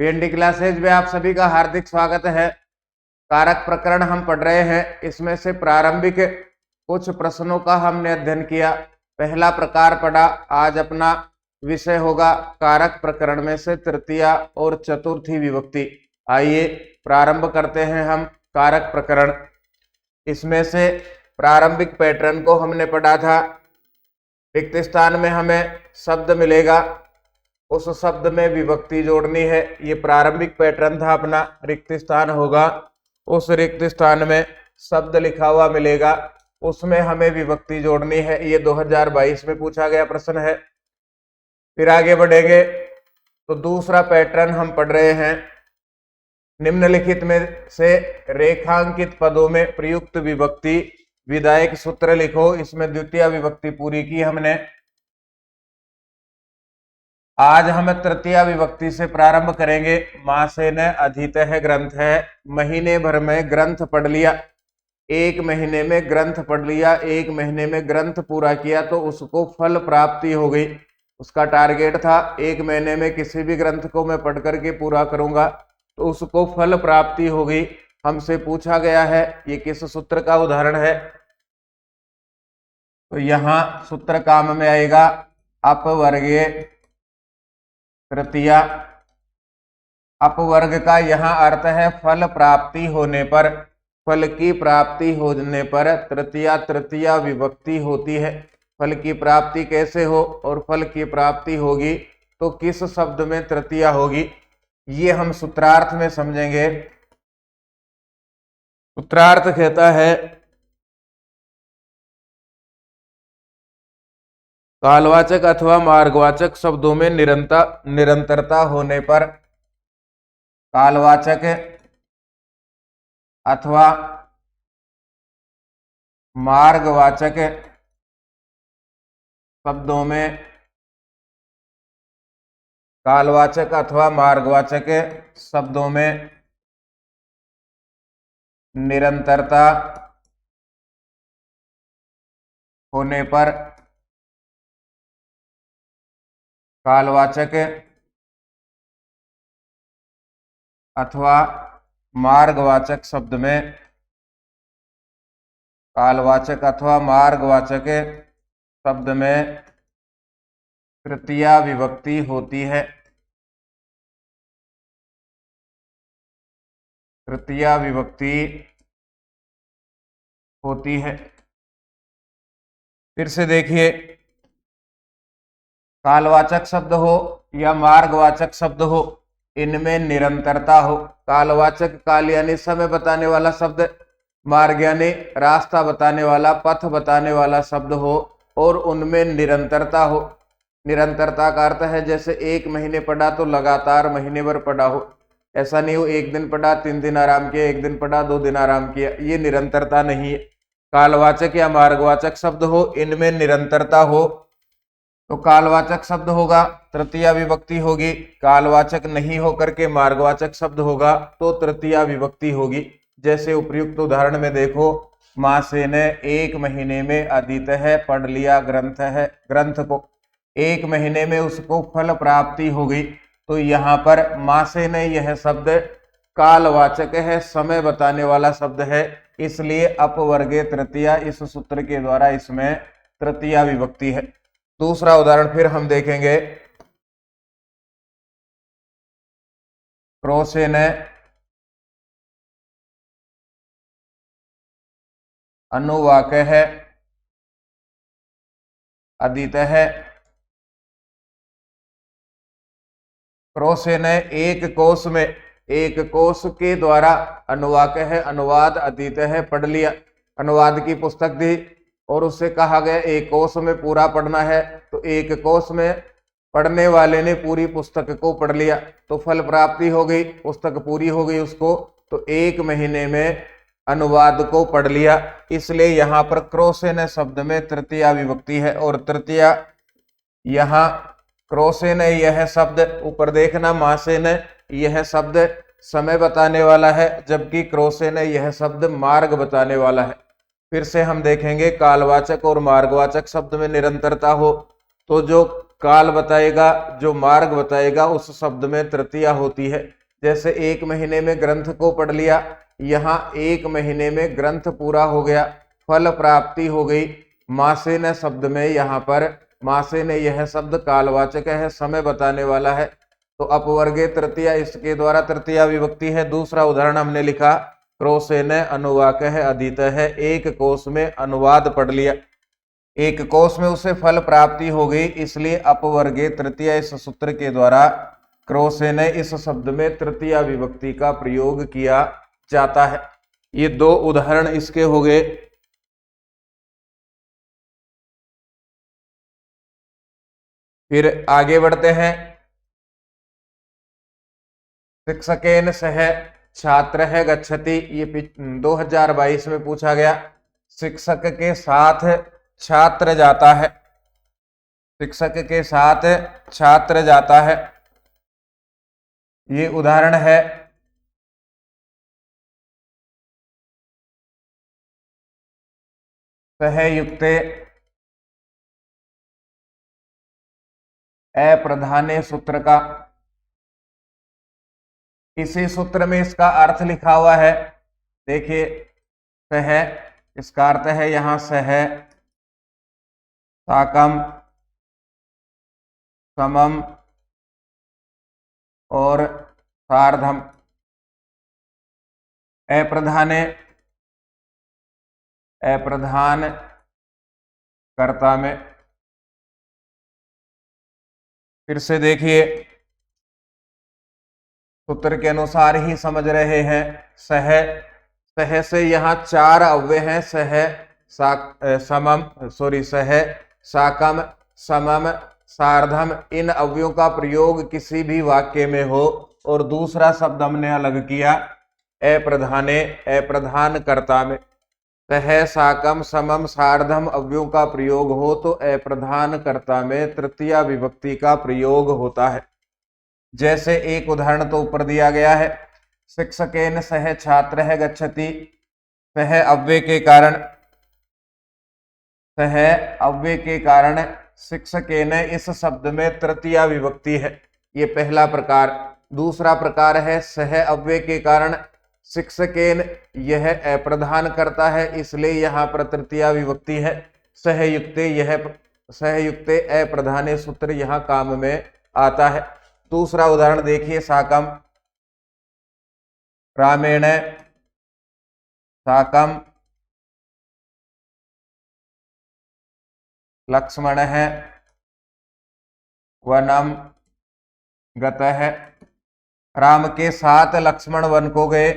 PND classes में आप सभी का हार्दिक स्वागत है। कारक प्रकरण हम पढ़ रहे हैं। इसमें से प्रारंभिक कुछ प्रश्नों का हमने अध्ययन किया। पहला प्रकार पढ़ा। आज अपना विषय होगा कारक प्रकरण में से तृतीया और चतुर्थी विभक्ति। आइए प्रारंभ करते हैं हम कारक प्रकरण। इसमें से प्रारंभिक पैटर्न को हमने पढ़ा था। रिक्त स्थान में हमें शब्द मिलेगा, उस शब्द में विभक्ति जोड़नी है। ये प्रारंभिक पैटर्न था अपना। रिक्त स्थान होगा, उस रिक्त स्थान में शब्द लिखा हुआ मिलेगा, उसमें हमें विभक्ति जोड़नी है। ये 2022 में पूछा गया प्रश्न है। फिर आगे बढ़ेंगे तो दूसरा पैटर्न हम पढ़ रहे हैं। निम्नलिखित में से रेखांकित पदों में प्रयुक्त विभक्ति विधायक सूत्र लिखो। इसमें द्वितीय विभक्ति पूरी की हमने। आज हम तृतीय विभक्ति से प्रारंभ करेंगे। मासेन अधीतः ग्रंथ है। महीने भर में ग्रंथ पढ़ लिया, एक महीने में ग्रंथ पढ़ लिया, एक महीने में ग्रंथ पूरा किया तो उसको फल प्राप्ति हो गई। उसका टारगेट था एक महीने में किसी भी ग्रंथ को मैं पढ़ करके पूरा करूंगा तो उसको फल प्राप्ति हो गई। हमसे पूछा गया है ये किस सूत्र का उदाहरण है, तो यहां सूत्र काम में आएगा अपवर्गीय तृतीया। अपवर्ग का यहां अर्थ है फल प्राप्ति होने पर, फल की प्राप्ति होने पर तृतीया तृतीया विभक्ति होती है। फल की प्राप्ति कैसे हो और फल की प्राप्ति होगी तो किस शब्द में तृतीया होगी, ये हम सूत्रार्थ में समझेंगे। सूत्रार्थ कहता है कालवाचक अथवा मार्गवाचक शब्दों में निरंतरता होने पर, कालवाचक अथवा मार्गवाचक शब्दों में, कालवाचक अथवा मार्गवाचक शब्दों में निरंतरता होने पर कालवाचक अथवा मार्गवाचक शब्द में, कालवाचक अथवा मार्गवाचक शब्द में तृतीया विभक्ति होती है। तृतीया विभक्ति होती है। फिर से देखिए, कालवाचक शब्द हो या मार्गवाचक शब्द हो, इनमें निरंतरता हो। कालवाचक काल यानी समय बताने वाला शब्द, मार्ग यानी रास्ता बताने वाला, पथ बताने वाला शब्द हो और उनमें निरंतरता हो। निरंतरता का अर्थ है जैसे एक महीने पढ़ा तो लगातार महीने भर पढ़ा हो, ऐसा नहीं हो एक दिन पढ़ा 3 दिन आराम किया, एक दिन पढ़ा 2 दिन आराम किया, ये निरंतरता नहीं है। कालवाचक या मार्गवाचक शब्द हो, इनमें निरंतरता हो तो कालवाचक शब्द होगा, तृतीया विभक्ति होगी। कालवाचक नहीं होकर के मार्गवाचक शब्द होगा तो तृतीया विभक्ति होगी। जैसे उपर्युक्त उदाहरण में देखो, मासेन एक महीने में अधीत है, पढ़ लिया ग्रंथ है, ग्रंथ को एक महीने में उसको फल प्राप्ति हो गई। तो यहाँ पर मासेन यह शब्द कालवाचक है, समय बताने वाला शब्द है, इसलिए अपवर्गीय तृतीया इस सूत्र के द्वारा इसमें तृतीया विभक्ति है। दूसरा उदाहरण फिर हम देखेंगे। क्रोसेन अनुवाक है, अधीत है। क्रोसेन एक कोश में, एक कोश के द्वारा अनुवाक है, अनुवाद अधीत है, पढ़ लिया। अनुवाद की पुस्तक दी और उससे कहा गया एक कोश में पूरा पढ़ना है, तो एक कोश में पढ़ने वाले ने पूरी पुस्तक को पढ़ लिया तो फल प्राप्ति हो गई, पुस्तक पूरी हो गई उसको, तो एक महीने में अनुवाद को पढ़ लिया। इसलिए यहाँ पर क्रोसेन शब्द में तृतीया विभक्ति है। और तृतीया यहाँ क्रोसेन यह शब्द, ऊपर देखना मासेन यह शब्द समय बताने वाला है, जबकि क्रोसेन यह शब्द मार्ग बताने वाला है। फिर से हम देखेंगे कालवाचक और मार्गवाचक शब्द में निरंतरता हो तो जो काल बताएगा, जो मार्ग बताएगा, उस शब्द में तृतीया होती है। जैसे 1 महीने में ग्रंथ को पढ़ लिया, यहाँ 1 महीने में ग्रंथ पूरा हो गया, फल प्राप्ति हो गई। मासे न शब्द में यहाँ पर मासे ने यह शब्द कालवाचक है, समय बताने वाला है, तो अपवर्गे तृतीया इसके द्वारा तृतीया विभक्ति है। दूसरा उदाहरण हमने लिखा, क्रोसेन अनुवाक है अधीत है, एक कोष में अनुवाद पढ़ लिया, एक कोष में उसे फल प्राप्ति हो गई, इसलिए अपवर्गे तृतीया इस सूत्र के द्वारा क्रोसेन इस शब्द में तृतीया विभक्ति का प्रयोग किया जाता है। ये 2 उदाहरण इसके हो गए। फिर आगे बढ़ते हैं। शिक्षकेन सह छात्र है गच्छति, ये 2022 में पूछा गया। शिक्षक के साथ छात्र जाता है, शिक्षक के साथ छात्र जाता है, ये उदाहरण है। सहयुक्ते अप्रधाने सूत्र का, इसी सूत्र में इसका अर्थ लिखा हुआ है। देखिए, सह, इसका अर्थ है यहां सह, साकम, समम और सार्धम। अप्रधाने, अप्रधान कर्ता में। फिर से देखिए, सूत्र के अनुसार ही समझ रहे हैं। सह, सह से यहाँ 4 अव्यय हैं, सह, सह, साकम, समम, सार्धम। इन अव्ययों का प्रयोग किसी भी वाक्य में हो और दूसरा शब्द हमने अलग किया, अप्रधाने, अप्रधान कर्ता में। सह, साकम, समम, सार्धम अव्ययों का प्रयोग हो तो अप्रधान कर्ता में तृतीया विभक्ति का प्रयोग होता है। जैसे एक उदाहरण तो ऊपर दिया गया है, शिक्षकेन सह छात्र है गच्छति, सह अव्यय के कारण, सह अव्यय के कारण शिक्षकेन इस शब्द में तृतीया विभक्ति है, ये पहला प्रकार। दूसरा प्रकार है सह अव्यय के कारण शिक्षकेन, यह अप्रधान करता है, इसलिए यहाँ पर तृतीया विभक्ति है। सहयुक्ते, यह सहयुक्ते अप्रधाने सूत्र यहाँ काम में आता है। दूसरा उदाहरण देखिए, साकम, रामेण साकम, लक्ष्मण है वनम गतः है। राम के साथ लक्ष्मण वन को गए।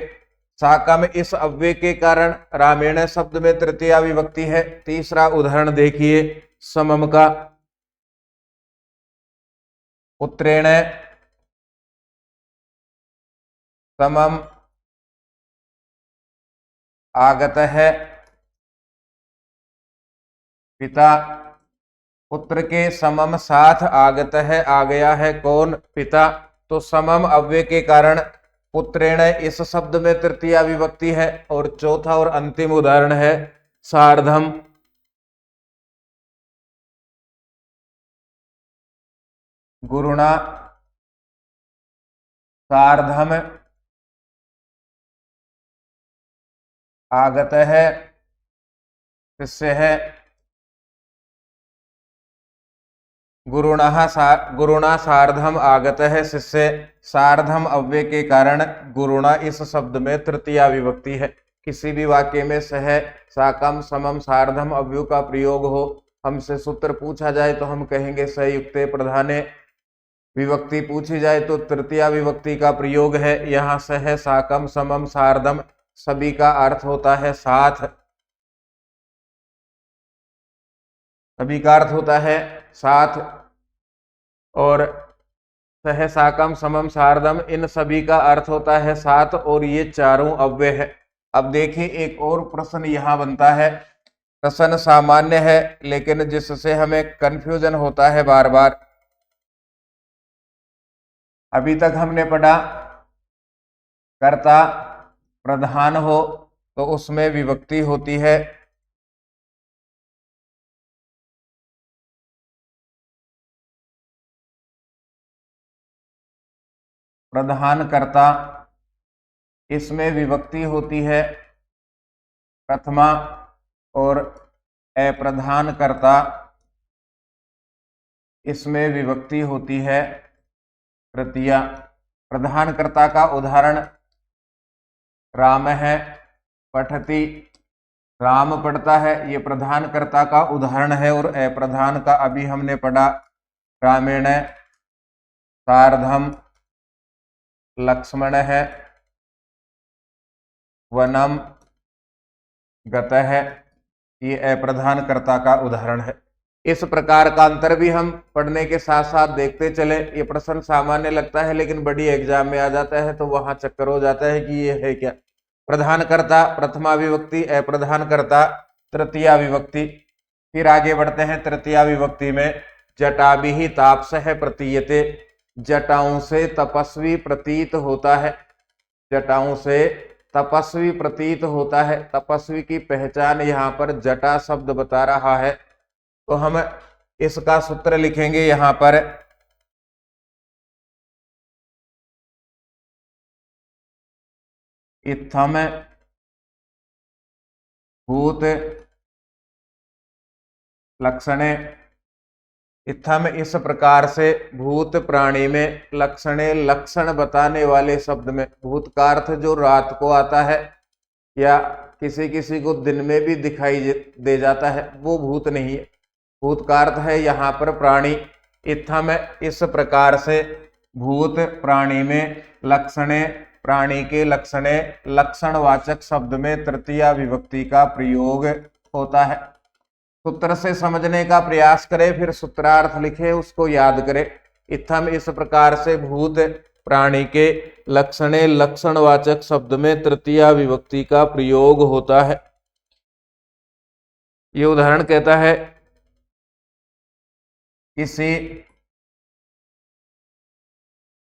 साकम इस अव्यय के कारण रामेण शब्द में तृतीया विभक्ति है। तीसरा उदाहरण देखिए, समम का, पुत्रेण समम आगत है पिता, पुत्र के समम साथ आगत है, आ गया है कौन, पिता। तो समम अव्यय के कारण पुत्रेण इस शब्द में तृतीया विभक्ति है। और चौथा और अंतिम उदाहरण है सार्धम, गुरुणा सार्धम आगत है, शिष्य है। गुरुणा सार्धम आगत है, शिष्य। सार्धम अव्यय के कारण गुरुणा इस शब्द में तृतीया विभक्ति है। किसी भी वाक्य में सह, साकम, समम, सार्धम अव्ययों का प्रयोग हो, हमसे सूत्र पूछा जाए तो हम कहेंगे सहयुक्ते प्रधाने, विभक्ति पूछी जाए तो तृतीया विभक्ति का प्रयोग है। यहाँ सह, साकम, समम, सार्धम सभी का अर्थ होता है साथ, सभी का अर्थ होता है साथ। और सह, साकम, समम, सार्धम इन सभी का अर्थ होता है साथ, और ये चारों अव्यय है। अब देखिए, एक और प्रश्न यहाँ बनता है। प्रश्न सामान्य है लेकिन जिससे हमें कंफ्यूजन होता है बार बार। अभी तक हमने पढ़ा कर्ता प्रधान हो तो उसमें विभक्ति होती है, प्रधानकर्ता, इसमें विभक्ति होती है प्रथमा, और अप्रधानकर्ता, इसमें विभक्ति होती है तृतीया। प्रधानकर्ता का उदाहरण राम है, पठति, राम पढ़ता है, ये प्रधानकर्ता का उदाहरण है। और अप्रधान का अभी हमने पढ़ा रामेण सार्धम, लक्ष्मण है, वनम गतः, ये अप्रधानकर्ता का उदाहरण है। इस प्रकार का अंतर भी हम पढ़ने के साथ साथ देखते चले। ये प्रश्न सामान्य लगता है लेकिन बड़ी एग्जाम में आ जाता है तो वहां चक्कर हो जाता है कि ये है क्या। प्रधानकर्ता प्रथमा विभक्ति, अप्रधानकर्ता तृतीया विभक्ति। फिर आगे बढ़ते हैं तृतीया विभक्ति में। जटाभिः तापसः प्रतीयते, जटाओं से तपस्वी प्रतीत होता है, जटाओं से तपस्वी प्रतीत होता है। तपस्वी की पहचान यहाँ पर जटा शब्द बता रहा है, तो हम इसका सूत्र लिखेंगे यहाँ पर। इत्थम भूत लक्षणे, इत्थम इस प्रकार से भूत प्राणी में, लक्षणे लक्षण बताने वाले शब्द में। भूत का अर्थ जो रात को आता है या किसी किसी को दिन में भी दिखाई दे जाता है, वो भूत नहीं है। भूत का अर्थ है यहाँ पर प्राणी। इत्थम इस प्रकार से भूत प्राणी में, लक्षणे प्राणी के लक्षणे, लक्षणवाचक शब्द में तृतीया विभक्ति का प्रयोग होता है। सूत्र से समझने का प्रयास करें, फिर सूत्रार्थ लिखे, उसको याद करें। इत्थम इस प्रकार से भूत प्राणी के लक्षणे, लक्षणवाचक शब्द में तृतीया विभक्ति का प्रयोग होता है। ये उदाहरण कहता है किसी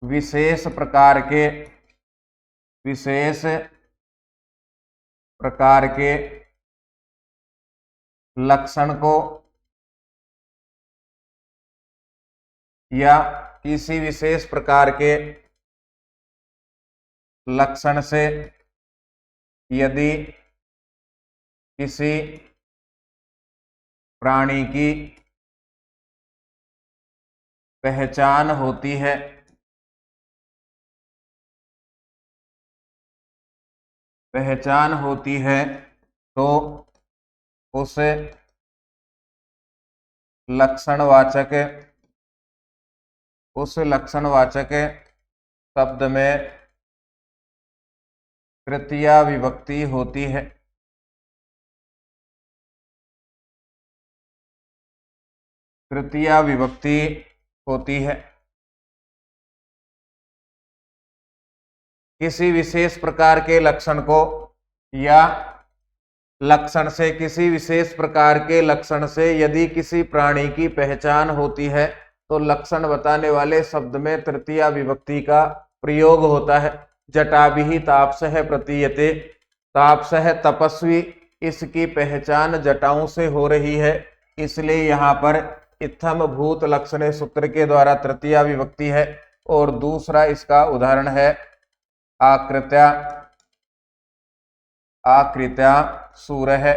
विशेष प्रकार के लक्षण को या किसी विशेष प्रकार के लक्षण से यदि किसी प्राणी की पहचान होती है, तो उस लक्षणवाचक शब्द में तृतीया विभक्ति होती है। तृतीया विभक्ति होती है। किसी विशेष प्रकार के लक्षण को या लक्षण से, किसी विशेष प्रकार के लक्षण से यदि किसी प्राणी की पहचान होती है तो लक्षण बताने वाले शब्द में तृतीया विभक्ति का प्रयोग होता है। जटाभिः तापसः प्रतीयते, तापसः तपस्वी, इसकी पहचान जटाओं से हो रही है, इसलिए यहाँ पर इत्थम भूत लक्षणे सूत्र के द्वारा तृतीया विभक्ति है। और दूसरा इसका उदाहरण है आकृत्या, आकृत्या सूरः,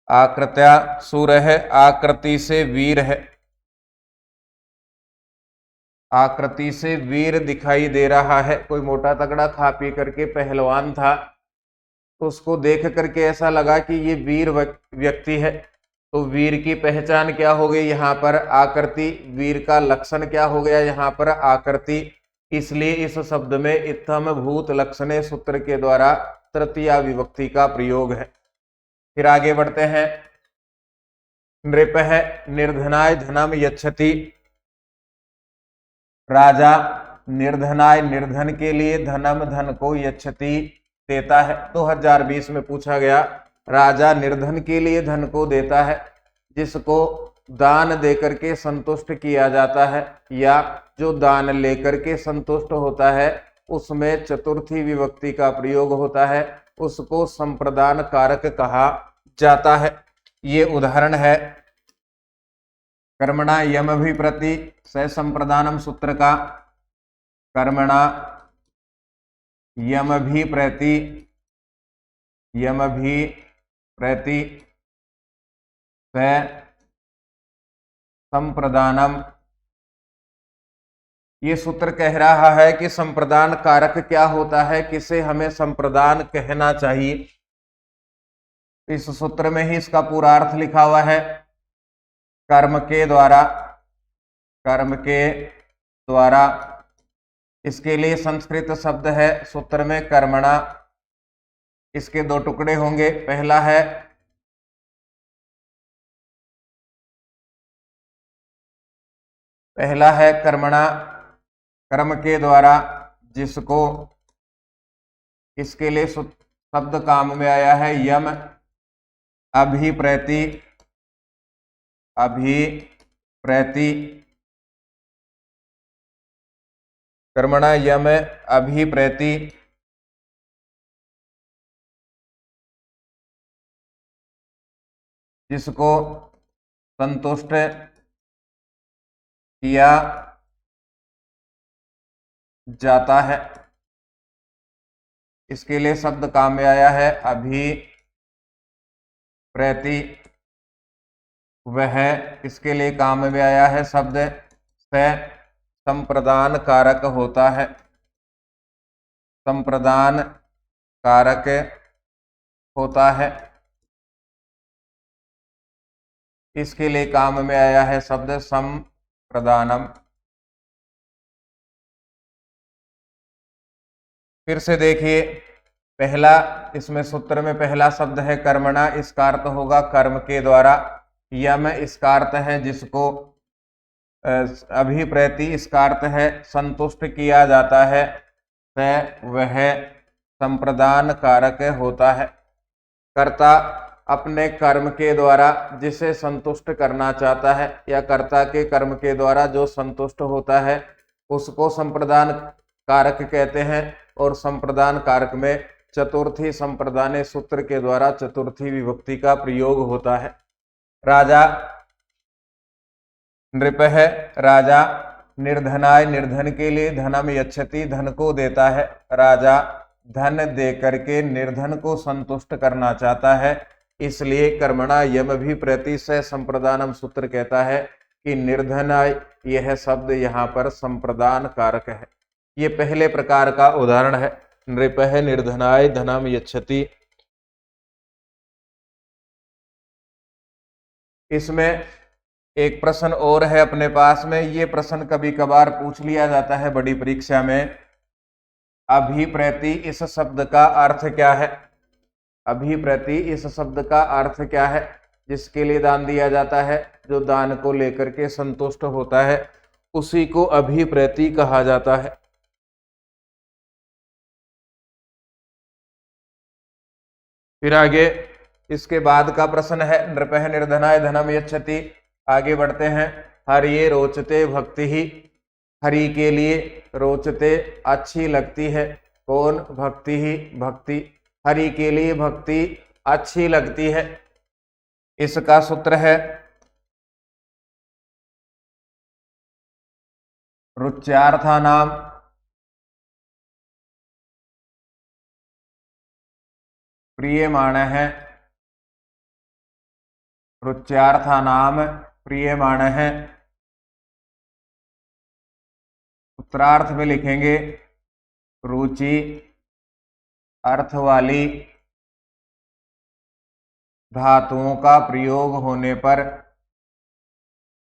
आकृत्या सूरः, आकृति से वीर है, आकृति से वीर दिखाई दे रहा है। कोई मोटा तगड़ा खा पी करके पहलवान था, तो उसको देख करके ऐसा लगा कि ये वीर व्यक्ति है, तो वीर की पहचान क्या हो गई यहाँ पर आकृति, वीर का लक्षण क्या हो गया यहाँ पर आकृति। इसलिए इस शब्द में इत्थम भूत लक्षणे सूत्र के द्वारा तृतीया विभक्ति का प्रयोग है। फिर आगे बढ़ते हैं। नृपः निर्धनाय धनम यच्छति, राजा निर्धनाय निर्धन के लिए धनम धन को यच्छति देता है। 2020 में पूछा गया, राजा निर्धन के लिए धन को देता है, जिसको दान देकर के संतुष्ट किया जाता है या जो दान लेकर के संतुष्ट होता है उसमें चतुर्थी विभक्ति का प्रयोग होता है, उसको संप्रदान कारक कहा जाता है। ये उदाहरण है कर्मणा यम भी प्रति स संप्रदानम सूत्र का कर्मणा यम भी प्रति स संप्रदानम। ये सूत्र कह रहा है कि संप्रदान कारक क्या होता है, किसे हमें संप्रदान कहना चाहिए। इस सूत्र में ही इसका पूरा अर्थ लिखा हुआ है। कर्म के द्वारा इसके लिए संस्कृत शब्द है सूत्र में कर्मणा। इसके दो टुकड़े होंगे। पहला है कर्मणा, कर्म के द्वारा, जिसको, इसके लिए शब्द काम में आया है यम अभिप्रति कर्मणा यम अभिप्रति जिसको संतुष्ट किया जाता है। इसके लिए शब्द काम में आया है अभिप्रति। वह, इसके लिए काम में आया है शब्द स संप्रदान कारक होता है। संप्रदान कारक होता है। इसके लिए काम में आया है शब्द संप्रदानम। फिर से देखिए, पहला, इसमें सूत्र में पहला शब्द है कर्मणा। इसका अर्थ होगा कर्म के द्वारा। यम इसका अर्थ है जिसको, अभिप्रति इसका अर्थ है संतुष्ट किया जाता है। वह संप्रदान कारक होता है। कर्ता अपने कर्म के द्वारा जिसे संतुष्ट करना चाहता है या कर्ता के कर्म के द्वारा जो संतुष्ट होता है उसको संप्रदान कारक कहते हैं। और संप्रदान कारक में चतुर्थी संप्रदान सूत्र के द्वारा चतुर्थी विभक्ति का प्रयोग होता है। राजा नृप है। राजा निर्धनाय, निर्धन के लिए धनम यच्छति, धन को देता है। राजा धन दे करके निर्धन को संतुष्ट करना चाहता है। इसलिए कर्मणा यम भी प्रति स संप्रदानम सूत्र कहता है कि निर्धनाय, यह शब्द यहाँ पर संप्रदान कारक है। ये पहले प्रकार का उदाहरण है। नृप है निर्धनाय धनम यच्छति। इसमें एक प्रश्न और है अपने पास में। ये प्रश्न कभी कभार पूछ लिया जाता है बड़ी परीक्षा में। अभिप्रति इस शब्द का अर्थ क्या है? अभिप्रति इस शब्द का अर्थ क्या है? जिसके लिए दान दिया जाता है, जो दान को लेकर के संतुष्ट होता है, उसी को अभिप्रति कहा जाता है। फिर आगे इसके बाद का प्रश्न है नृपः निर्धनाय धनम यच्छति। आगे बढ़ते हैं। हरि रोचते भक्ति ही, हरि के लिए रोचते अच्छी लगती है। कौन? भक्ति ही, भक्ति। हरि के लिए भक्ति अच्छी लगती है। इसका सूत्र है रुच्यार्थानाम प्रियमाणः। रुच्यार्थानाम प्रियमाणः। सूत्रार्थ में लिखेंगे रुचि अर्थ वाली धातुओं का प्रयोग होने पर,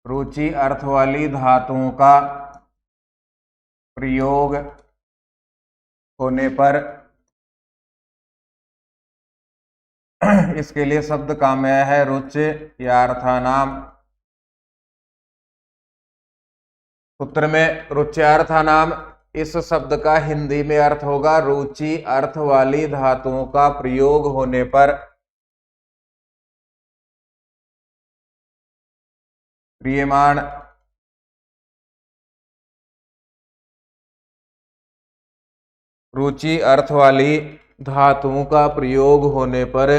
रुचि अर्थ वाली धातुओं का प्रयोग होने पर इसके लिए शब्द काम में है रुच्यार्थानाम। सूत्र में रुच्यार्थानाम इस शब्द का हिंदी में अर्थ होगा रुचि अर्थ वाली धातुओं का प्रयोग होने पर प्रियमाण। रुचि अर्थ वाली धातुओं का प्रयोग होने पर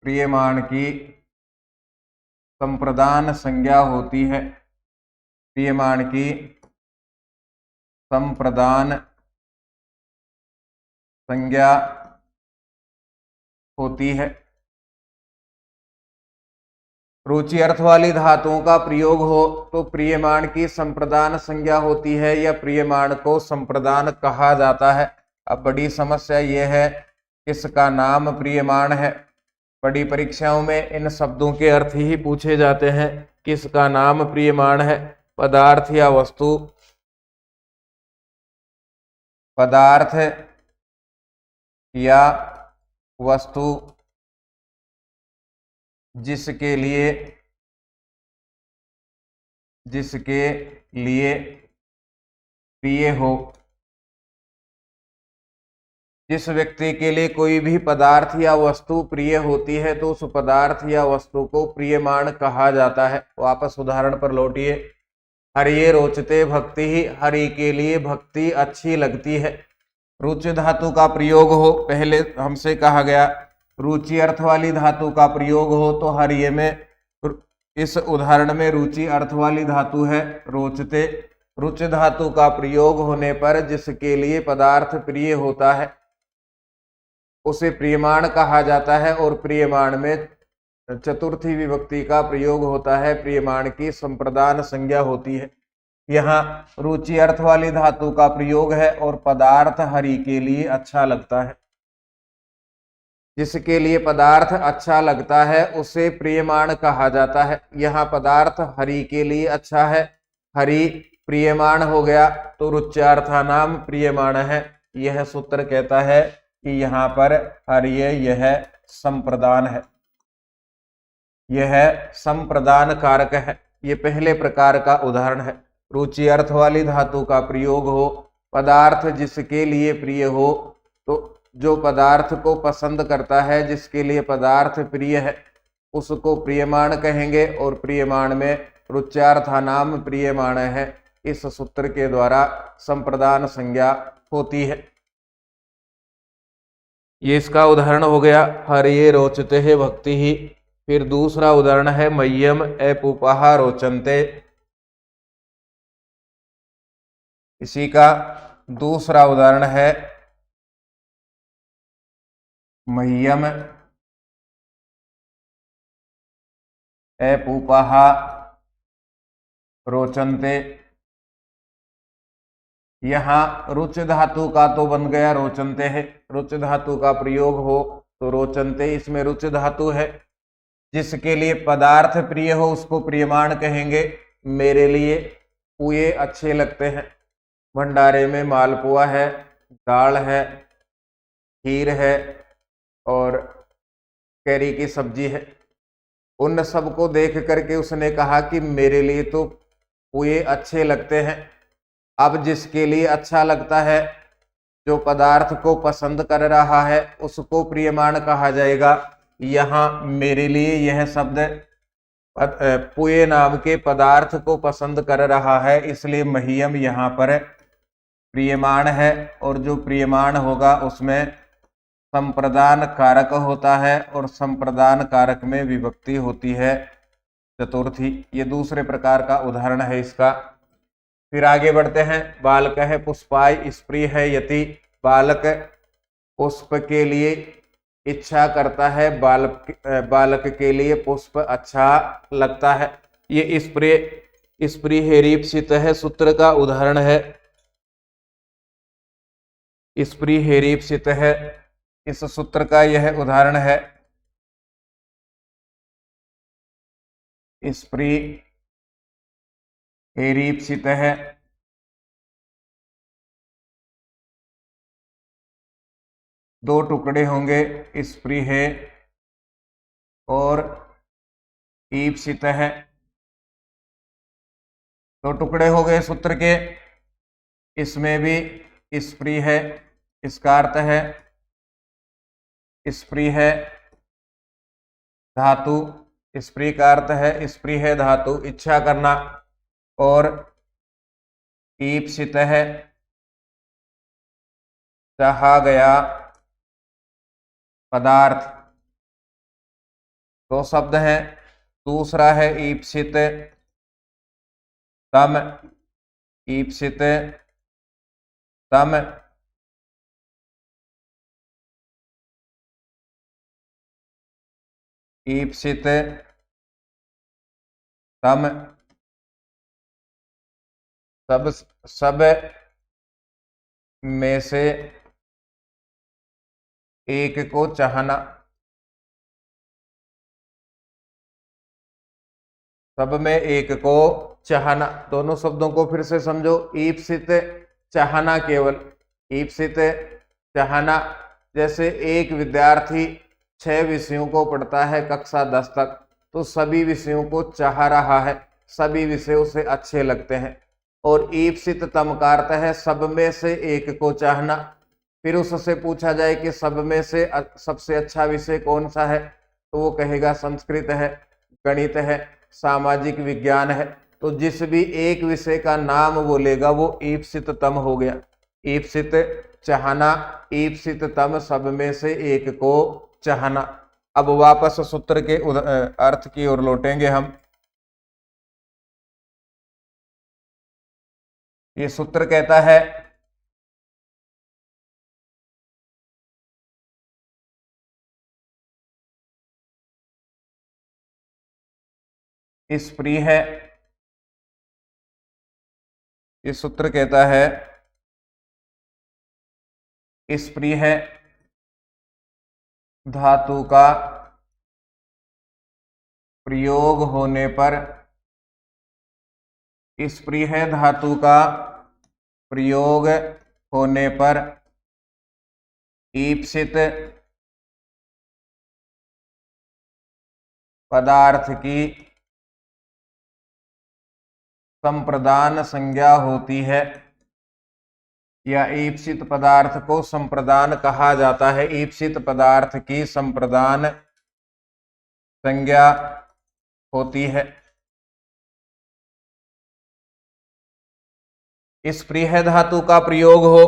प्रियमाण की संप्रदान संज्ञा होती है। प्रियमाण की संप्रदान संज्ञा होती है। रुचि अर्थ वाली धातुओं का प्रयोग हो तो प्रियमाण की संप्रदान संज्ञा होती है या प्रियमाण को संप्रदान कहा जाता है। अब बड़ी समस्या यह है किसका नाम प्रियमाण है। बड़ी परीक्षाओं में इन शब्दों के अर्थ ही पूछे जाते हैं। किसका नाम प्रियमाण है? पदार्थ या वस्तु, पदार्थ या वस्तु जिसके लिए प्रिय हो। जिस व्यक्ति के लिए कोई भी पदार्थ या वस्तु प्रिय होती है तो उस पदार्थ या वस्तु को प्रियमाण कहा जाता है। वापस उदाहरण पर लौटिए। हरिये रोचते भक्ति ही, हरि के लिए भक्ति अच्छी लगती है। रुचि धातु का प्रयोग हो, पहले हमसे कहा गया रुचि अर्थ वाली धातु का प्रयोग हो तो हरिये में, इस उदाहरण में रुचि अर्थ वाली धातु है रोचते। रुचि धातु का प्रयोग होने पर जिसके लिए पदार्थ प्रिय होता है उसे प्रियमाण कहा जाता है और प्रियमाण में चतुर्थी विभक्ति का प्रयोग होता है। प्रियमाण की संप्रदान संज्ञा होती है। यहाँ रुचि अर्थ वाली धातु का प्रयोग है और पदार्थ हरि के लिए अच्छा लगता है। जिसके लिए पदार्थ अच्छा लगता है उसे प्रियमाण कहा जाता है। यहाँ पदार्थ हरि के लिए अच्छा है, हरि प्रियमाण हो गया तो रुच्यार्थानाम प्रियमाण है। यह सूत्र कहता है कि यहाँ पर हरिये यह संप्रदान है, यह संप्रदान कारक है। ये पहले प्रकार का उदाहरण है। रुचि अर्थ वाली धातु का प्रयोग हो, पदार्थ जिसके लिए प्रिय हो, तो जो पदार्थ को पसंद करता है, जिसके लिए पदार्थ प्रिय है, उसको प्रियमाण कहेंगे और प्रियमाण में रुच्यार्थानाम प्रियमाण है। इस सूत्र के द्वारा संप्रदान संज्ञा होती है। ये इसका उदाहरण हो गया, हरिये रोचते है भक्ति ही। फिर दूसरा उदाहरण है मह्यम एपुपहा रोचन्ते। इसी का दूसरा उदाहरण है मह्यम एपुपहा रोचन्ते। यहाँ रुच धातु का तो बन गया रोचन्ते है। रुच धातु का प्रयोग हो तो रोचन्ते, इसमें रुच धातु है। जिसके लिए पदार्थ प्रिय हो उसको प्रियमाण कहेंगे। मेरे लिए पुए अच्छे लगते हैं। भंडारे में मालपुआ है, दाल है, खीर है और कैरी की सब्जी है। उन सबको देख करके उसने कहा कि मेरे लिए तो पुए अच्छे लगते हैं। अब जिसके लिए अच्छा लगता है, जो पदार्थ को पसंद कर रहा है, उसको प्रियमाण कहा जाएगा। यहाँ मेरे लिए यह शब्द पुए नाम के पदार्थ को पसंद कर रहा है, इसलिए मह्यम यहाँ पर प्रियमाण है और जो प्रियमाण होगा उसमें संप्रदान कारक होता है और संप्रदान कारक में विभक्ति होती है चतुर्थी। ये दूसरे प्रकार का उदाहरण है इसका। फिर आगे बढ़ते हैं। बालक है पुष्पाय स्प्रिय है यति। बालक पुष्प के लिए इच्छा करता है, बालक के लिए पुष्प अच्छा लगता है। ये स्प्रिय हेरीप्सित है सूत्र का उदाहरण है। स्प्रिय हेरीप्सित है, इस सूत्र का यह उदाहरण है। स्प्रिय हेरीप्सित है। दो टुकड़े होंगे, स्प्रिय है और ईप्सित है। दो टुकड़े हो गए सूत्र के। इसमें भी स्प्रिय है, इसका अर्थ है स्प्रिय है धातु। स्प्रिय का अर्थ है स्प्रिय है धातु, इच्छा करना। और ईप्सित है चाहा गया पदार्थ। दो शब्द हैं। दूसरा है ईप्सित तम, ईप्सित तम। ईप्सित तम, सब में से एक को चाहना। सब में एक को चाहना। दोनों शब्दों को फिर से समझो। ईप्सित चाहना, केवल ईप्सित चाहना। जैसे एक विद्यार्थी 6 विषयों को पढ़ता है कक्षा 10 तक, तो सभी विषयों को चाह रहा है, सभी विषय उसे अच्छे लगते हैं। और ईप्सित तम का अर्थ है सब में से एक को चाहना। फिर उससे पूछा जाए कि सब में से सबसे अच्छा विषय कौन सा है, तो वो कहेगा संस्कृत है, गणित है, सामाजिक विज्ञान है। तो जिस भी एक विषय का नाम बोलेगा वो ईप्सित तम हो गया। ईप्सित चाहना, ईप्सित तम, सब में से एक को चाहना। अब वापस सूत्र के अर्थ की ओर लौटेंगे हम। ये सूत्र कहता है स्प्रिय है। ये सूत्र कहता है स्प्रिय है धातु का प्रयोग होने पर, स्प्रिय है धातु का प्रयोग होने पर ईप्सित पदार्थ की संप्रदान संज्ञा होती है, या ईप्सित पदार्थ को संप्रदान कहा जाता है। ईप्सित पदार्थ की संप्रदान संज्ञा होती है। स्प्रिय धातु का प्रयोग हो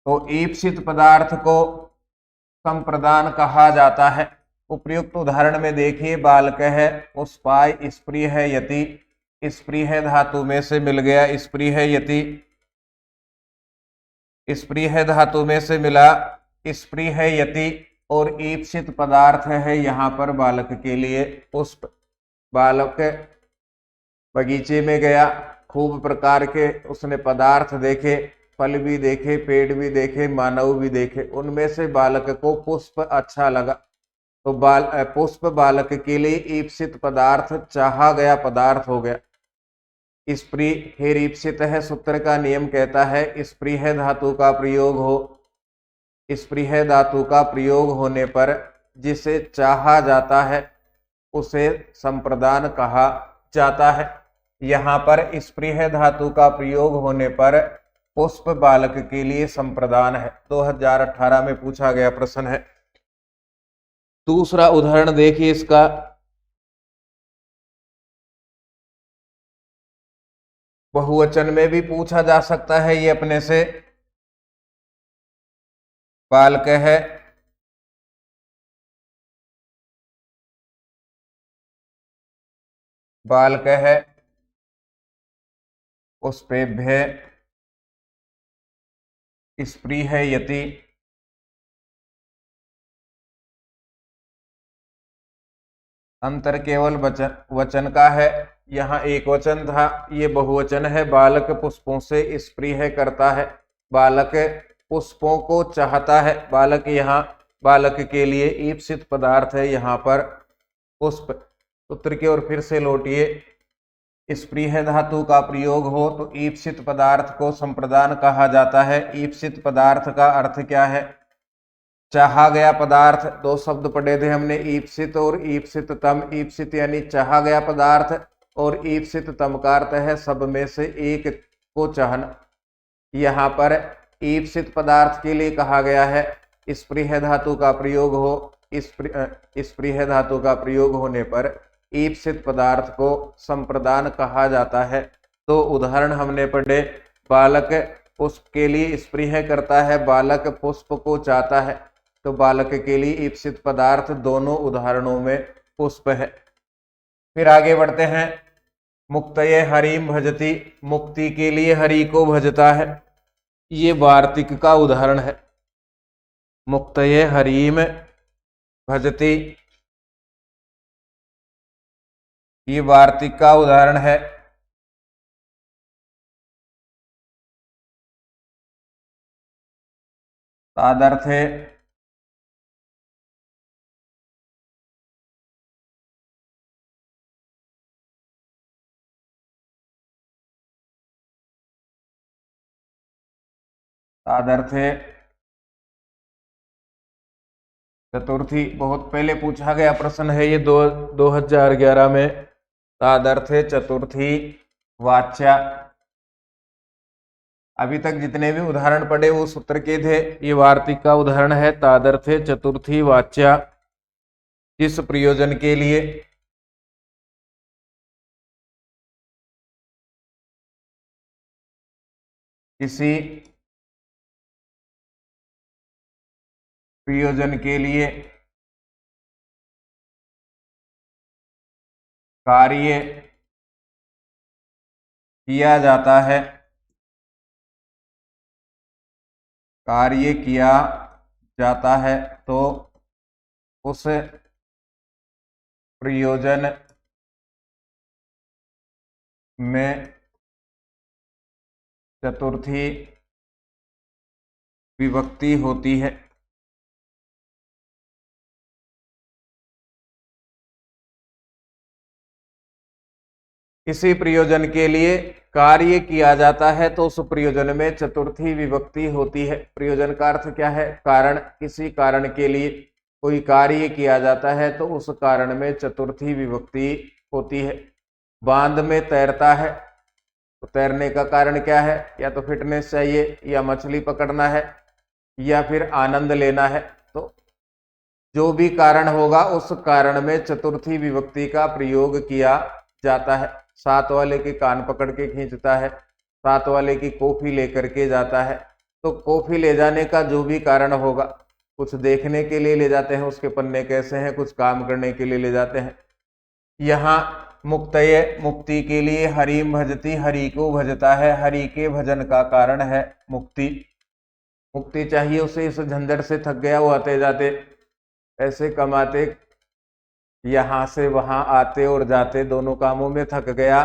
तो ईप्सित पदार्थ को संप्रदान कहा जाता है। उपयुक्त उदाहरण में देखिए, बालक है पुष्पाय स्प्रिय है यति। स्प्रिय धातु में से मिल गया स्प्रिय है यति। स्प्रिय धातु में से मिला स्प्रिय है यति, और ईप्सित पदार्थ है यहाँ पर बालक के लिए पुष्प। बालक बगीचे में गया, खूब प्रकार के उसने पदार्थ देखे, फल भी देखे, पेड़ भी देखे, मानव भी देखे। उनमें से बालक को पुष्प अच्छा लगा, तो पुष्प बालक के लिए ईप्सित पदार्थ, चाहा गया पदार्थ हो गया। स्प्रिय फिर ईप्सित है। सूत्र का नियम कहता है स्प्रिय धातु का प्रयोग हो, स्प्रिय धातु का प्रयोग होने पर जिसे चाहा जाता है उसे संप्रदान कहा जाता है। यहाँ पर स्प्रिय धातु का प्रयोग होने पर पुष्प बालक के लिए संप्रदान है। 2018 में पूछा गया प्रश्न है। दूसरा उदाहरण देखिए इसका। बहुवचन में भी पूछा जा सकता है ये अपने से। बालक है बालक है पुष्पेभ्य स्प्रिय है यति। अंतर केवल वचन का है। यहाँ एक वचन था, ये बहुवचन है। बालक पुष्पों से स्प्रिय करता है, बालक पुष्पों को चाहता है। बालक यहाँ बालक के लिए ईप्सित पदार्थ है, यहाँ पर पुष्प। सूत्र की ओर फिर से लौटिए। स्प्रिय धातु का प्रयोग हो तो ईप्सित पदार्थ को संप्रदान कहा जाता है। ईप्सित पदार्थ का अर्थ क्या है? चाहा गया पदार्थ। दो शब्द पढ़े थे हमने, ईप्सित और ईप्सित तम। ईप्सित यानी चाहा गया पदार्थ, और ईप्सित तम का अर्थ है सब में से एक को चाहना। यहाँ पर ईप्सित पदार्थ के लिए कहा गया है स्प्रिय धातु का प्रयोग हो। स्प्रिय धातु का प्रयोग होने पर ईप्सित पदार्थ को संप्रदान कहा जाता है। तो उदाहरण हमने पढ़े, बालक पुष्प के लिए स्प्रिय करता है, बालक पुष्प को चाहता है। तो बालक के लिए ईप्सित पदार्थ दोनों उदाहरणों में पुष्प है। फिर आगे बढ़ते हैं। मुक्तये हरिम भजति, मुक्ति के लिए हरि को भजता है। ये वार्तिक का उदाहरण है। मुक्तये हरिम भजति, ये वार्तिक का उदाहरण है। तादर्थे तादर्थे चतुर्थी, बहुत पहले पूछा गया प्रश्न है ये 2011 में। तादर्थे चतुर्थी वाच्या, अभी तक जितने भी उदाहरण पढ़े वो सूत्र के थे, ये वार्तिक का उदाहरण है। तादर्थे चतुर्थी वाच्या, किस प्रयोजन के लिए? किसी प्रयोजन के लिए कार्य किया जाता है, कार्य किया जाता है, तो उस प्रयोजन में चतुर्थी विभक्ति होती है। किसी प्रयोजन के लिए कार्य किया जाता है तो उस प्रयोजन में चतुर्थी विभक्ति होती है। प्रयोजन का अर्थ क्या है? कारण। किसी कारण के लिए कोई कार्य किया जाता है तो उस कारण में चतुर्थी विभक्ति होती है। बांध में तैरता है तो तैरने का कारण क्या है? या तो फिटनेस चाहिए, या मछली पकड़ना है, या फिर आनंद लेना है। तो जो भी कारण होगा उस कारण में चतुर्थी विभक्ति का प्रयोग किया जाता है। साथ वाले के कान पकड़ के खींचता है, साथ वाले की कॉफी लेकर के जाता है, तो कॉफी ले जाने का जो भी कारण होगा, कुछ देखने के लिए ले जाते हैं उसके पन्ने कैसे हैं, कुछ काम करने के लिए ले जाते हैं। यहाँ मुक्तये, मुक्ति के लिए हरिम भजती, हरि को भजता है। हरि के भजन का कारण है मुक्ति। मुक्ति चाहिए उसे, इस झंझट से थक गया, वो आते जाते ऐसे कमाते, यहाँ से वहां आते और जाते दोनों कामों में थक गया,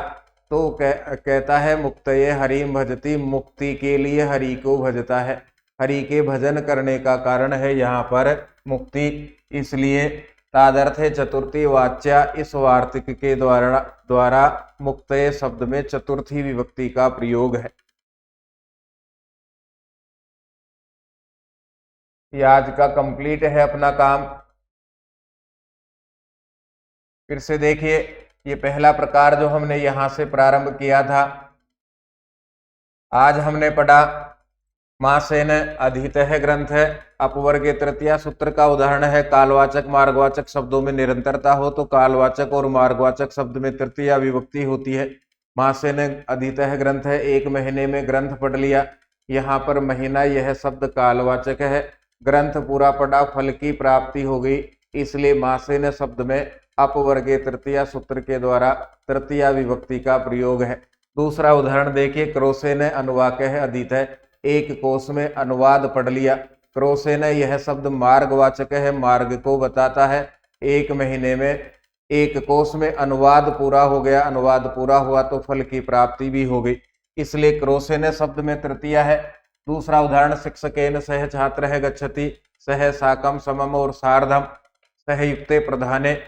तो कहता है मुक्तये हरिम भजती, मुक्ति के लिए हरि को भजता है। हरि के भजन करने का कारण है यहाँ पर मुक्ति। इसलिए तादर्थे चतुर्थी वाच्या, इस वार्तिक के द्वारा मुक्तये शब्द में चतुर्थी विभक्ति का प्रयोग है। ये आज का कंप्लीट है अपना काम। फिर से देखिए, ये पहला प्रकार जो हमने यहां से प्रारंभ किया था, आज हमने पढ़ा मासेन अधीतः ग्रंथ है। अपवर्गे तृतीया सूत्र का उदाहरण है कालवाचक मार्गवाचक शब्दों में निरंतरता हो तो कालवाचक और मार्गवाचक शब्द में तृतीया विभक्ति होती है। मासेन अधीतः ग्रंथ है, एक महीने में ग्रंथ पढ़ लिया। यहाँ पर महीना यह शब्द कालवाचक है। ग्रंथ पूरा पढ़ा, फल की प्राप्ति हो गई, इसलिए मासेन शब्द में अपवर्गे तृतीया सूत्र के द्वारा तृतीया विभक्ति का प्रयोग है। दूसरा उदाहरण देखिए, क्रोसेन अनुवाक है अधीत है, एक कोश में अनुवाद पढ़ लिया। क्रोसेन यह शब्द मार्गवाचक है, मार्ग को बताता है। एक महीने में एक कोश में अनुवाद पूरा हो गया, अनुवाद पूरा हुआ तो फल की प्राप्ति भी हो गई, इसलिए क्रोसेन शब्द में तृतीया है। दूसरा उदाहरण, शिक्षकेन सह छात्र गच्छति, सह साकम समम और सार्धम सहयुक्ते प्रधाने।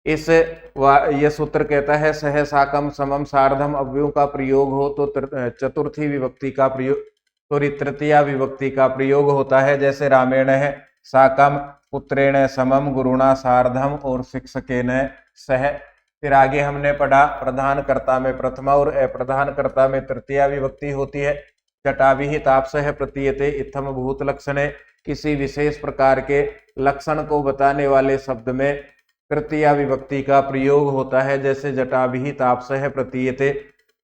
यह सूत्र कहता है सह साकम समम सार्धम अव्ययों का प्रयोग हो तो चतुर्थी विभक्ति का प्रयोग, सॉरी तृतीया विभक्ति का प्रयोग होता है। जैसे रामेण है साकम, पुत्रेण समम, गुरुणा सार्धम और शिक्षकेन सह। फिर आगे हमने पढ़ा प्रधानकर्ता में प्रथमा और अप्रधानकर्ता में तृतीया विभक्ति होती है। जटाभिः तापसः प्रतीयते इत्थम भूत लक्षणे, किसी विशेष प्रकार के लक्षण को बताने वाले शब्द में तृतीया विभक्ति का प्रयोग होता है। जैसे जटाभिः तापसः प्रतीयते,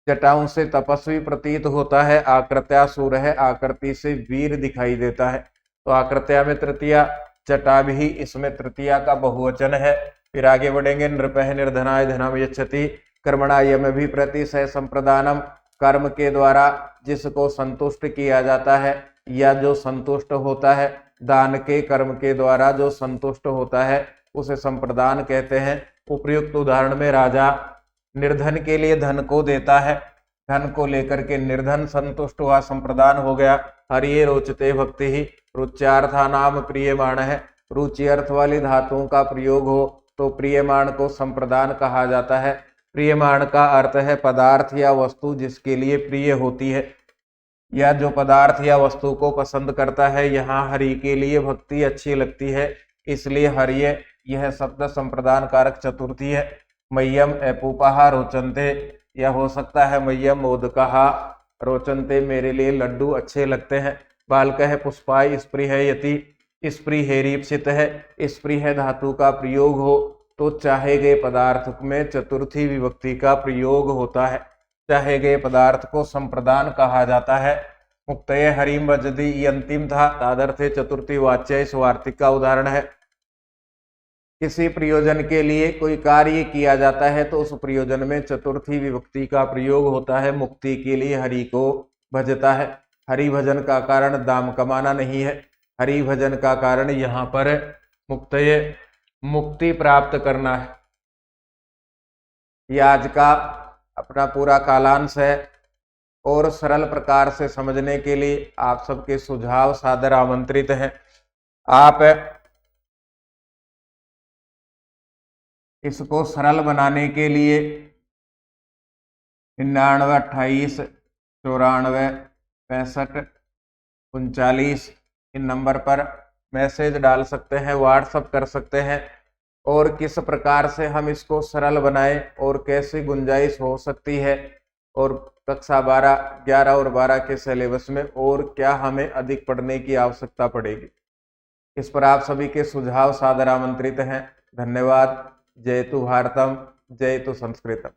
जटाओं से तपस्वी प्रतीत होता है। आकृत्या सूर है, आकृति से वीर दिखाई देता है, तो आकृत्या में तृतीया, जटाभिः इसमें तृतीया का बहुवचन है। फिर आगे बढ़ेंगे, नृपः निर्धनाय धनम यच्छति कर्मणा यमभिः प्रतिशय संप्रदानम, कर्म के द्वारा जिसको संतुष्ट किया जाता है या जो संतुष्ट होता है, दान के कर्म के द्वारा जो संतुष्ट होता है उसे संप्रदान कहते हैं। उपयुक्त उदाहरण में राजा निर्धन के लिए धन को देता है, धन को लेकर के निर्धन संतुष्ट हुआ, संप्रदान हो गया। हरिये रोचते भक्ति ही, रुच्यार्था नाम प्रियमाण है, रुचि अर्थ वाली धातुओं का प्रयोग हो तो प्रियमाण को संप्रदान कहा जाता है। प्रियमाण का अर्थ है पदार्थ या वस्तु जिसके लिए प्रिय होती है या जो पदार्थ या वस्तु को पसंद करता है। यहाँ हरि के लिए भक्ति अच्छी लगती है, इसलिए हरिये यह शब्द संप्रदान कारक चतुर्थी है। मह्यम एपूपहा रोचनते, यह हो सकता है मह्यम मोदकहा रोचनते, मेरे लिए लड्डू अच्छे लगते हैं। बालकः पुष्पाय स्पृह यति, स्पृहेरीप्सित है, स्पृह धातु का प्रयोग हो तो चाहे गए पदार्थ में चतुर्थी विभक्ति का प्रयोग होता है। चाहे गए पदार्थ को संप्रदान कहा जाता है। मुक्तये हरिम वजदी, ये अंतिम था, तादर्थे चतुर्थी वाच्य इस वार्तिक का उदाहरण है। किसी प्रयोजन के लिए कोई कार्य किया जाता है तो उस प्रयोजन में चतुर्थी विभक्ति का प्रयोग होता है। मुक्ति के लिए हरि को भजता है। हरि भजन का कारण दाम कमाना नहीं है, हरि भजन का कारण यहाँ पर मुक्तये मुक्ति प्राप्त करना है। यह आज का अपना पूरा कालांश है और सरल प्रकार से समझने के लिए आप सबके सुझाव सादर आमंत्रित हैं। आप इसको सरल बनाने के लिए 99 28 94 65 39 इन नंबर पर मैसेज डाल सकते हैं, व्हाट्सएप कर सकते हैं और किस प्रकार से हम इसको सरल बनाएं और कैसी गुंजाइश हो सकती है और कक्षा 12, 11 और 12 के सिलेबस में और क्या हमें अधिक पढ़ने की आवश्यकता पड़ेगी, इस पर आप सभी के सुझाव सादर आमंत्रित हैं। धन्यवाद। जयतु भारतम, जयतु संस्कृतम।